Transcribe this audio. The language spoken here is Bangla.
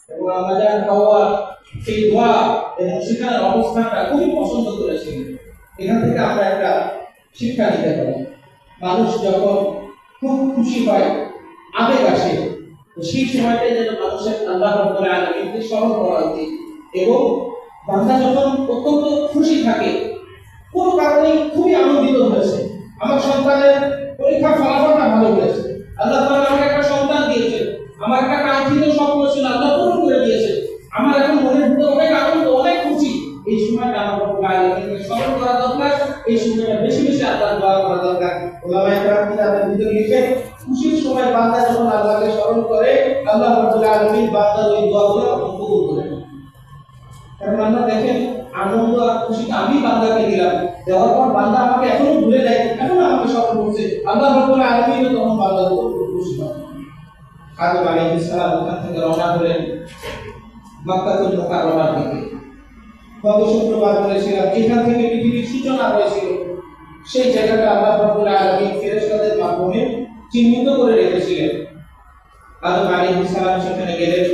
এবং আমাদের হাওয়া সেই দোয়া এবং সেখানের অবস্থানটা খুবই পছন্দ করেছিলেন। এখান থেকে আমরা একটা শিক্ষা নিতে পারি, মানুষ যখন খুব খুশি হয়, আবেগ আসে, তো সেই সময়টাই যেন মানুষের আল্লাহ রাব্বুল আলামিনকে স্মরণ করা উচিত। এবং বান্দা যখন অত্যন্ত খুশি থাকে, কোনো কারণে খুবই আনন্দিত হয়েছে, আমার সন্তানের পরীক্ষার ফলাফলটা ভালো হয়েছে, আল্লাহ তাআলা আমাকে একটা সন্তান দিয়েছেন, আমার একটা কাঙ্ক্ষিত স্বপ্ন ছিল আল্লাহ পূরণ করে দিয়েছে, আমার এখন মনের ভিতরে অনেক আনন্দ, অনেক খুশি। এই সময়টা আমার রব্বুল আলামিনকে স্মরণ করা দরকার, এই সময়টা বেশি বেশি আল্লাহর দোয়া করা দরকার। উলামায়ে কেরাম কিতাবের ভিতরে লিখেন, খুশির সময় বান্দা যখন আল্লাহকে স্মরণ করে, আল্লাহ রাব্বুল আলামিন বান্দার ওই দোয়াগুলো কবুল করে নেন। কারণ আমরা দেখেন, আনন্দ আর খুশিটা আমি বান্দাকে দিলাম, দেওয়ার পর বান্দা আমাকে এখনো ভুলে দেয়, এখন আমাকে স্মরণ করছে, আল্লাহ রাব্বুল আলামিন তখন বান্দার উপর খুশি হয়। আদম আলাইহিস সালাম ওখান থেকে রওনা হলেন মক্কাতুল মুকাররমার দিকে। গত শুক্রবার বলেছিলাম, যেখান থেকে পৃথিবীর সূচনা হয়েছিল, সেই জায়গাটা আল্লাহ রাব্বুল আলামিন ফেরেশতাদের মাধ্যমে চিহ্নিত করে রেখেছিলেন। আদম আলাইহিস সালাম সেখানে গেলেন,